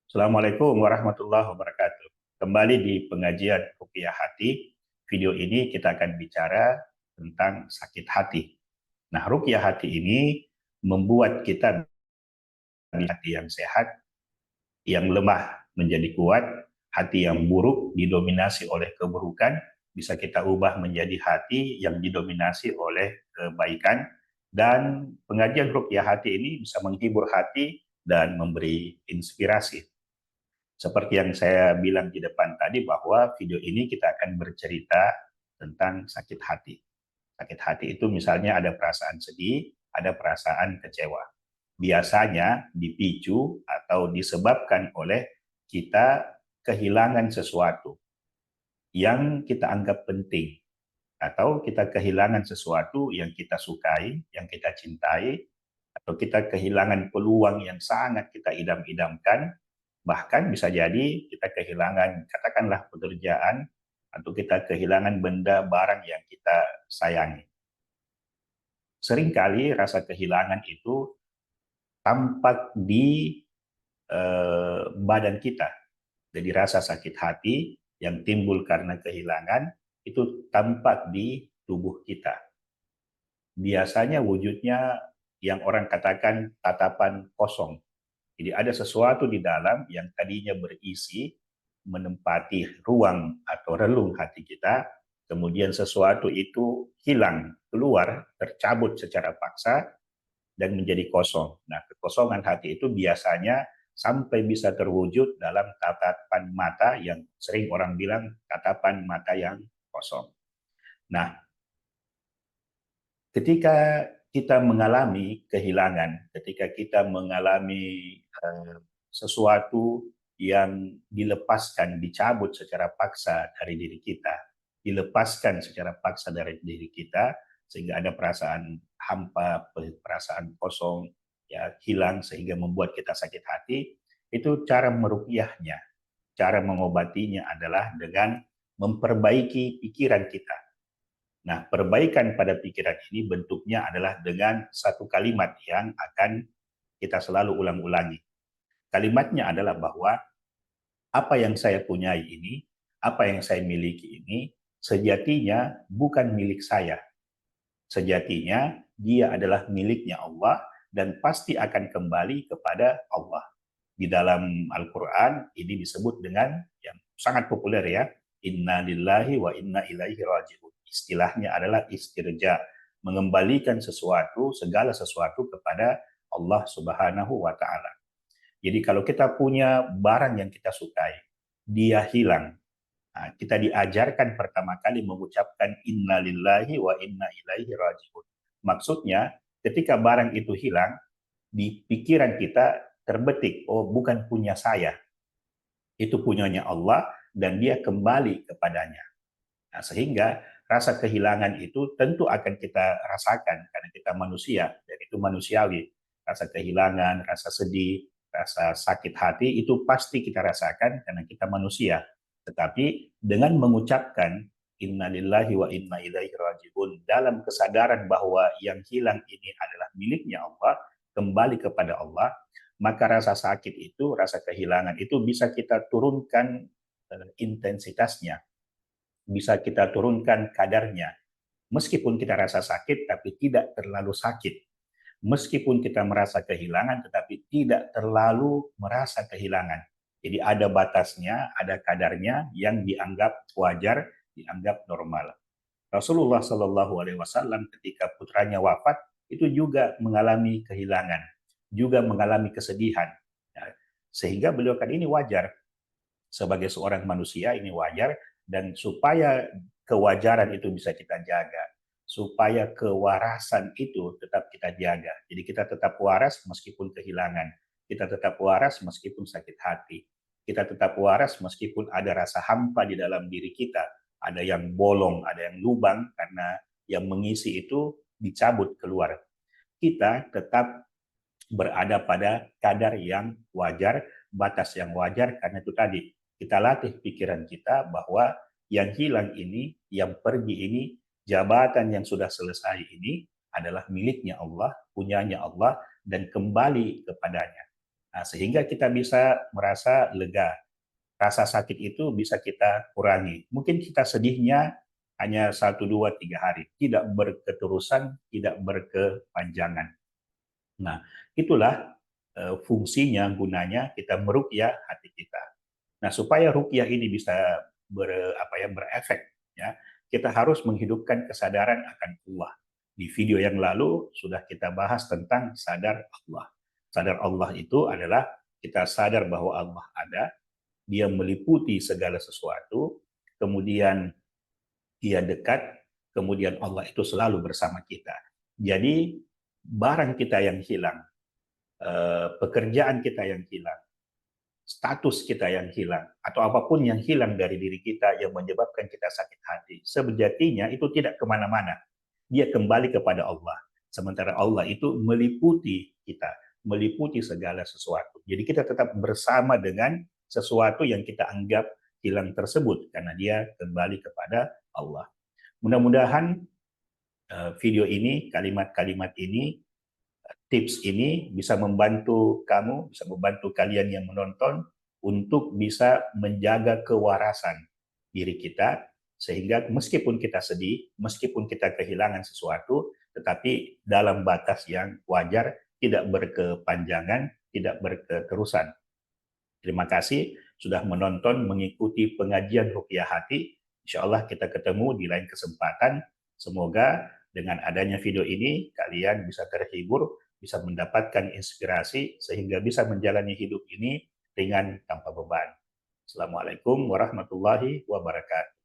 Assalamualaikum warahmatullahi wabarakatuh. Kembali di pengajian Ruqyah Hati. Video ini kita akan bicara tentang sakit hati. Nah, Ruqyah Hati ini membuat kita hati yang sehat, yang lemah menjadi kuat, hati yang buruk didominasi oleh keburukan, bisa kita ubah menjadi hati yang didominasi oleh kebaikan, dan pengajian Ruqyah Hati ini bisa menghibur hati dan memberi inspirasi. Seperti yang saya bilang di depan tadi, bahwa video ini kita akan bercerita tentang sakit hati. Sakit hati itu misalnya ada perasaan sedih, ada perasaan kecewa. Biasanya dipicu atau disebabkan oleh kita kehilangan sesuatu yang kita anggap penting, atau kita kehilangan sesuatu yang kita sukai, yang kita cintai, atau kita kehilangan peluang yang sangat kita idam-idamkan. Bahkan bisa jadi kita kehilangan, katakanlah, pekerjaan, atau kita kehilangan benda barang yang kita sayangi. Seringkali rasa kehilangan itu tampak di badan kita. Jadi rasa sakit hati yang timbul karena kehilangan itu tampak di tubuh kita. Biasanya wujudnya yang orang katakan tatapan kosong. Jadi ada sesuatu di dalam yang tadinya berisi, menempati ruang atau relung hati kita, kemudian sesuatu itu hilang, keluar, tercabut secara paksa, dan menjadi kosong. Nah, kekosongan hati itu biasanya sampai bisa terwujud dalam tatapan mata yang sering orang bilang tatapan mata yang kosong. Nah, ketika kita mengalami kehilangan, ketika kita mengalami sesuatu yang dilepaskan, dicabut secara paksa dari diri kita, dilepaskan secara paksa dari diri kita, sehingga ada perasaan hampa, perasaan kosong, ya, hilang, sehingga membuat kita sakit hati. Itu cara meruqyahnya, cara mengobatinya adalah dengan memperbaiki pikiran kita. Nah, perbaikan pada pikiran ini bentuknya adalah dengan satu kalimat yang akan kita selalu ulang-ulangi. Kalimatnya adalah bahwa apa yang saya punyai ini, apa yang saya miliki ini, sejatinya bukan milik saya. Sejatinya dia adalah miliknya Allah dan pasti akan kembali kepada Allah. Di dalam Al-Quran ini disebut dengan yang sangat populer, ya, inna lillahi wa inna ilaihi raji'un. Istilahnya adalah istirja, mengembalikan sesuatu, segala sesuatu kepada Allah Subhanahu wa Ta'ala. Jadi kalau kita punya barang yang kita sukai, dia hilang, nah, kita diajarkan pertama kali mengucapkan inna lillahi wa inna ilaihi raji'un. Maksudnya, ketika barang itu hilang, di pikiran kita terbetik, oh, bukan punya saya, itu punyanya Allah dan dia kembali kepadanya. Nah, sehingga rasa kehilangan itu tentu akan kita rasakan karena kita manusia dan itu manusiawi. Rasa kehilangan, rasa sedih, rasa sakit hati itu pasti kita rasakan karena kita manusia. Tetapi dengan mengucapkan innalillahi wa inna ilaihi rajiun dalam kesadaran bahwa yang hilang ini adalah miliknya Allah, kembali kepada Allah, maka rasa sakit itu, rasa kehilangan itu bisa kita turunkan intensitasnya, bisa kita turunkan kadarnya. Meskipun kita rasa sakit, tapi tidak terlalu sakit. Meskipun kita merasa kehilangan, tetapi tidak terlalu merasa kehilangan. Jadi ada batasnya, ada kadarnya yang dianggap wajar, dianggap normal. Rasulullah Shallallahu Alaihi Wasallam ketika putranya wafat itu juga mengalami kehilangan, juga mengalami kesedihan. Ya, sehingga beliau kan ini wajar, sebagai seorang manusia ini wajar, dan supaya kewajaran itu bisa kita jaga, supaya kewarasan itu tetap kita jaga. Jadi kita tetap waras meskipun kehilangan, kita tetap waras meskipun sakit hati, kita tetap waras meskipun ada rasa hampa di dalam diri kita, ada yang bolong, ada yang lubang karena yang mengisi itu dicabut keluar. Kita tetap berada pada kadar yang wajar, batas yang wajar, karena itu tadi kita latih pikiran kita bahwa yang hilang ini, yang pergi ini, jabatan yang sudah selesai ini adalah miliknya Allah, punyanya Allah, dan kembali kepadanya. Nah, sehingga kita bisa merasa lega. Rasa sakit itu bisa kita kurangi. Mungkin kita sedihnya hanya 1, 2, 3 hari, tidak berketerusan, tidak berkepanjangan. Nah, itulah fungsinya, gunanya kita meruqyah hati kita. Nah, supaya ruqyah ini bisa berefek, ya, kita harus menghidupkan kesadaran akan Allah. Di video yang lalu sudah kita bahas tentang sadar Allah. Sadar Allah itu adalah kita sadar bahwa Allah ada, dia meliputi segala sesuatu, kemudian dia dekat, kemudian Allah itu selalu bersama kita. Jadi barang kita yang hilang, pekerjaan kita yang hilang, status kita yang hilang, atau apapun yang hilang dari diri kita yang menyebabkan kita sakit hati, sejatinya itu tidak kemana-mana. Dia kembali kepada Allah. Sementara Allah itu meliputi kita, meliputi segala sesuatu. Jadi kita tetap bersama dengan sesuatu yang kita anggap hilang tersebut, karena dia kembali kepada Allah. Mudah-mudahan video ini, kalimat-kalimat ini, tips ini bisa membantu kamu, bisa membantu kalian yang menonton untuk bisa menjaga kewarasan diri kita, sehingga meskipun kita sedih, meskipun kita kehilangan sesuatu, tetapi dalam batas yang wajar, tidak berkepanjangan, tidak berketerusan. Terima kasih sudah menonton, mengikuti pengajian Ruqyah Hati. Insya Allah kita ketemu di lain kesempatan. Semoga dengan adanya video ini, kalian bisa terhibur, bisa mendapatkan inspirasi, sehingga bisa menjalani hidup ini ringan tanpa beban. Assalamualaikum warahmatullahi wabarakatuh.